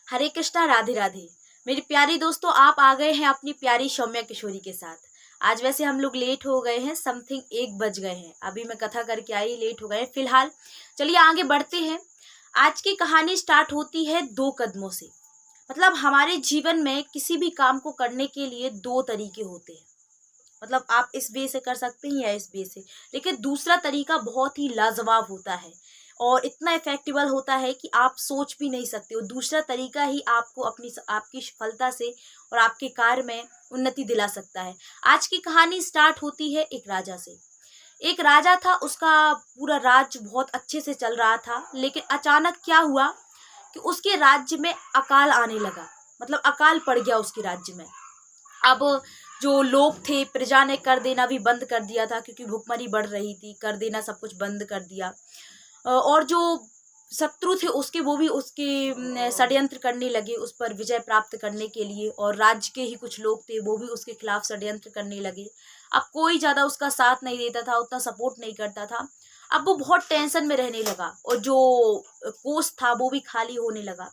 हरे कृष्णा, राधे राधे। मेरे प्यारे दोस्तों, आप आ गए हैं अपनी प्यारी सौम्या किशोरी के साथ। आज वैसे हम लोग लेट हो गए हैं, समथिंग 1 बज गए हैं। अभी मैं कथा करके आई, लेट हो गए हैं फिलहाल। चलिए आगे बढ़ते हैं। आज की कहानी स्टार्ट होती है 2 कदमों से। मतलब हमारे जीवन में किसी भी काम को करने के लिए 2 तरीके होते हैं। मतलब आप इस वे से कर सकते हैं या इस वे से, लेकिन दूसरा तरीका बहुत ही लाजवाब होता है और इतना इफेक्टिबल होता है कि आप सोच भी नहीं सकते हो। दूसरा तरीका ही आपको आपकी सफलता से और आपके कार्य में उन्नति दिला सकता है। आज की कहानी स्टार्ट होती है एक राजा से। एक राजा था, उसका पूरा राज्य बहुत अच्छे से चल रहा था, लेकिन अचानक क्या हुआ कि उसके राज्य में अकाल आने लगा। मतलब अकाल पड़ गया उसके राज्य में। अब जो लोग थे, प्रजा ने कर देना भी बंद कर दिया था, क्योंकि भुखमरी बढ़ रही थी। कर देना सब कुछ बंद कर दिया। और जो शत्रु थे उसके, वो भी उसके षड्यंत्र करने लगे उस पर विजय प्राप्त करने के लिए। और राज्य के ही कुछ लोग थे, वो भी उसके खिलाफ षड्यंत्र करने लगे। अब कोई ज्यादा उसका साथ नहीं देता था, उतना सपोर्ट नहीं करता था। अब वो बहुत टेंशन में रहने लगा और जो कोष था वो भी खाली होने लगा।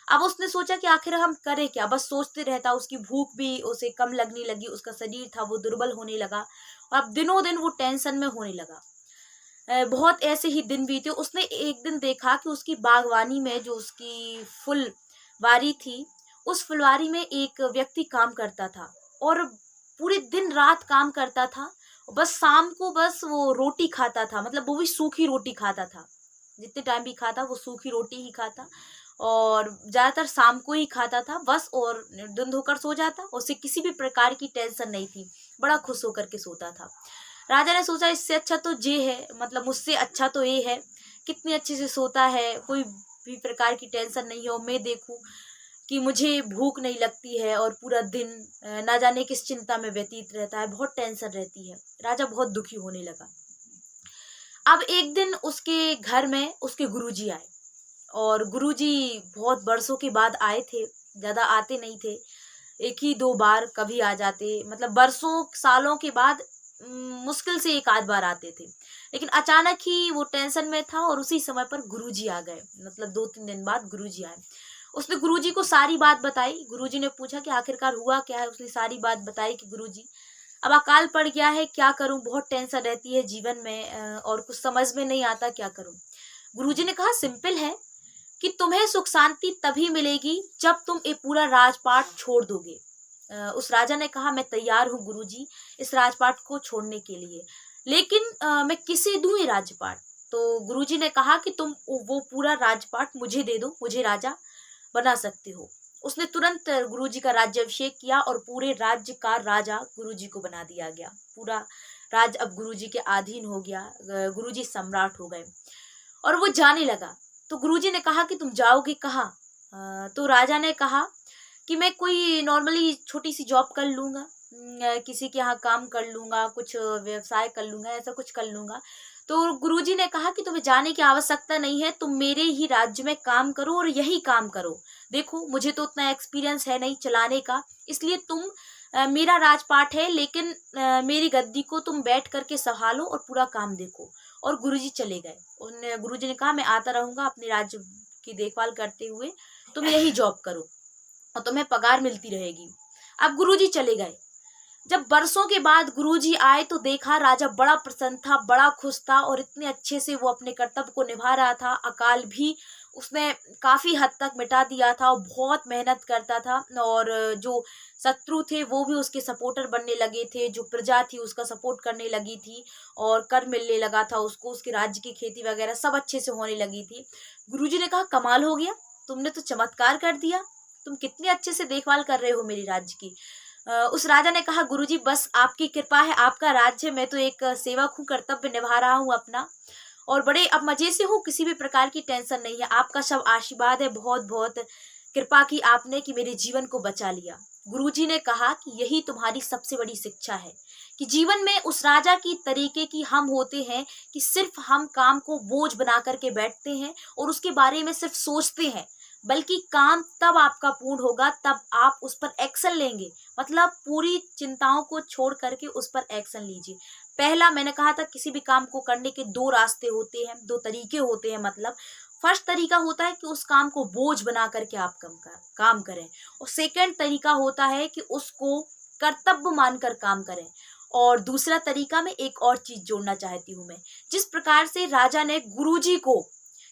अब उसने सोचा कि आखिर हम करें क्या। बस सोचते रहता। उसकी भूख भी उसे कम लगने लगी, उसका शरीर था वो दुर्बल होने लगा और अब दिनों दिन वो टेंशन में होने लगा। बहुत ऐसे ही दिन बीते। उसने एक दिन देखा कि उसकी बागवानी में, जो उसकी फुलवारी थी, उस फुलवारी में एक व्यक्ति काम करता था और पूरे दिन रात काम करता था। बस शाम को बस वो रोटी खाता था, मतलब वो भी सूखी रोटी खाता था। जितने टाइम भी खाता वो सूखी रोटी ही खाता और ज्यादातर शाम को ही खाता था बस। और धुंध होकर सो जाता, उसे किसी भी प्रकार की टेंशन नहीं थी। बड़ा खुश होकर के सोता था। राजा ने सोचा इससे अच्छा तो ये है, मतलब मुझसे अच्छा तो ये है। कितनी अच्छे से सोता है, कोई भी प्रकार की टेंशन नहीं है। और मैं देखूं कि मुझे भूख नहीं लगती है और पूरा दिन ना जाने किस चिंता में व्यतीत रहता है, बहुत टेंशन रहती है। राजा बहुत दुखी होने लगा। अब एक दिन उसके घर में उसके गुरुजी आए और गुरुजी बहुत बरसों के बाद आए थे। ज्यादा आते नहीं थे, 1 ही 2 बार कभी आ जाते, मतलब बरसों सालों के बाद मुश्किल से 1 आध बार आते थे। लेकिन अचानक ही वो टेंशन में था और उसी समय पर गुरुजी आ गए। मतलब 2-3 दिन बाद गुरुजी आए। उसने गुरुजी को सारी बात बताई। गुरुजी ने पूछा कि आखिरकार हुआ क्या है। उसने सारी बात बताई कि गुरुजी, अब अकाल पड़ गया है, क्या करूं, बहुत टेंशन रहती है जीवन में और कुछ समझ में नहीं आता क्या करूं। गुरुजी ने कहा सिंपल है कि तुम्हें सुख शांति तभी मिलेगी जब तुम ये पूरा राजपाट छोड़ दोगे। उस राजा ने कहा मैं तैयार हूँ गुरुजी इस राजपाट को छोड़ने के लिए, लेकिन मैं किसे दूं ये राजपाट। तो गुरुजी ने कहा कि तुम वो पूरा राजपाट मुझे दे दो, मुझे राजा बना सकते हो। उसने तुरंत गुरुजी का राज्याभिषेक किया और पूरे राज्य का राजा गुरुजी को बना दिया गया। पूरा राज्य अब गुरुजी के अधीन हो गया। गुरुजी सम्राट हो गए और वो जाने लगा। तो गुरुजी ने कहा कि तुम जाओगे कहाँ। तो राजा ने कहा कि मैं कोई नॉर्मली छोटी सी जॉब कर लूंगा, किसी के यहाँ काम कर लूंगा, कुछ व्यवसाय कर लूंगा, ऐसा कुछ कर लूंगा। तो गुरुजी ने कहा कि तुम्हें जाने की आवश्यकता नहीं है, तुम मेरे ही राज्य में काम करो और यही काम करो। देखो मुझे तो उतना एक्सपीरियंस है नहीं चलाने का, इसलिए तुम मेरा राजपाट है, लेकिन मेरी गद्दी को तुम बैठ करके संभालो और पूरा काम देखो। और गुरुजी चले गए। उन गुरुजी ने कहा मैं आता रहूंगा अपने राज्य की देखभाल करते हुए, तुम यही जॉब करो और तुम्हें पगार मिलती रहेगी। अब गुरुजी चले गए। जब बरसों के बाद गुरुजी आए तो देखा राजा बड़ा प्रसन्न था, बड़ा खुश था और इतने अच्छे से वो अपने कर्तव्य को निभा रहा था। अकाल भी उसने काफी हद तक मिटा दिया था और बहुत मेहनत करता था। और जो शत्रु थे वो भी उसके सपोर्टर बनने लगे थे, जो प्रजा थी उसका सपोर्ट करने लगी थी और कर मिलने लगा था उसको, उसके राज्य की खेती वगैरह सब अच्छे से होने लगी थी। गुरुजी ने कहा कमाल हो गया, तुमने तो चमत्कार कर दिया, तुम कितने अच्छे से देखभाल कर रहे हो मेरी राज्य की। उस राजा ने कहा गुरुजी बस आपकी कृपा है, आपका राज्य, मैं तो एक सेवक हूँ, कर्तव्य निभा रहा हूँ अपना और बड़े अब मजे से हूँ, किसी भी प्रकार की टेंशन नहीं है। आपका सब आशीर्वाद है, बहुत बहुत कृपा की आपने कि मेरे जीवन को बचा लिया। गुरुजी ने कहा कि यही तुम्हारी सबसे बड़ी शिक्षा है कि जीवन में उस राजा की तरीके की हम होते हैं कि सिर्फ हम काम को बोझ बना करके बैठते हैं और उसके बारे में सिर्फ सोचते हैं, बल्कि काम तब आपका पूर्ण होगा तब आप उस पर एक्शन लेंगे। मतलब पूरी चिंताओं को छोड़ करके उस पर एक्शन लीजिए। पहला मैंने कहा था किसी भी काम को करने के 2 रास्ते होते हैं, 2 तरीके होते हैं। मतलब फर्स्ट तरीका होता है कि उस काम को बोझ बना करके आप काम करें, और सेकंड तरीका होता है कि उसको कर्तव्य मानकर काम करें। और दूसरा तरीका, मैं एक और चीज जोड़ना चाहती हूँ मैं, जिस प्रकार से राजा ने गुरुजी को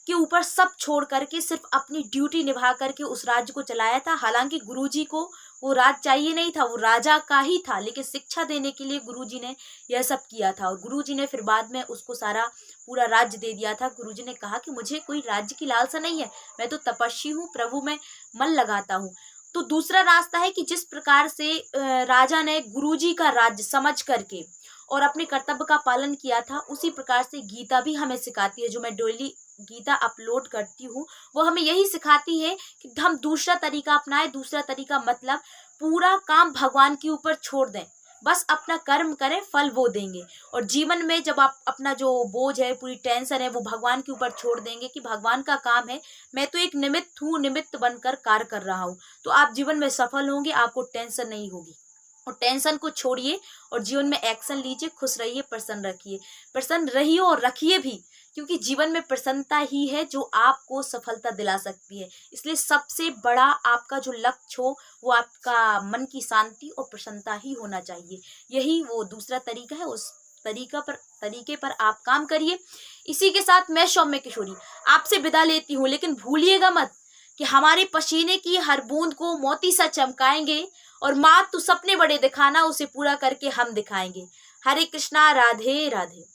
के ऊपर सब छोड़ करके सिर्फ अपनी ड्यूटी निभा करके उस राज्य को चलाया था। हालांकि गुरुजी को वो राज चाहिए नहीं था, वो राजा का ही था, लेकिन शिक्षा देने के लिए गुरुजी ने यह सब किया था। और गुरुजी ने फिर बाद में उसको सारा पूरा राज्य दे दिया था। गुरुजी ने कहा कि मुझे कोई राज्य की लालसा नहीं है, मैं तो तपस्वी हूँ, प्रभु में मन लगाता हूँ। तो दूसरा रास्ता है कि जिस प्रकार से राजा ने गुरुजी का राज्य समझ करके और अपने कर्तव्य का पालन किया था, उसी प्रकार से गीता भी हमें सिखाती है। जो मैं डेली गीता अपलोड करती हूँ, वो हमें यही सिखाती है कि हम दूसरा तरीका अपनाएं। दूसरा तरीका मतलब पूरा काम भगवान के ऊपर छोड़ दें, बस अपना कर्म करें, फल वो देंगे। और जीवन में जब आप अपना जो बोझ है, पूरी टेंशन है, वो भगवान के ऊपर छोड़ देंगे कि भगवान का काम है, मैं तो एक निमित्त हूँ, निमित्त बनकर कार्य कर रहा हूँ, तो आप जीवन में सफल होंगे, आपको टेंशन नहीं होगी। और टेंशन को छोड़िए और जीवन में एक्शन लीजिए, खुश रहिए, प्रसन्न रहिए और रखिए भी, क्योंकि जीवन में प्रसन्नता ही है जो आपको सफलता दिला सकती है। इसलिए सबसे बड़ा आपका जो लक्ष्य हो, वो आपका मन की शांति और प्रसन्नता ही होना चाहिए। यही वो दूसरा तरीका है, उस तरीके पर आप काम करिए। इसी के साथ मैं सौम्य किशोरी आपसे विदा लेती हूँ, लेकिन भूलिएगा मत कि हमारे पसीने की हर बूंद को मोती सा चमकाएंगे, और माँ तू सपने बड़े दिखाना, उसे पूरा करके हम दिखाएंगे। हरे कृष्णा, राधे राधे।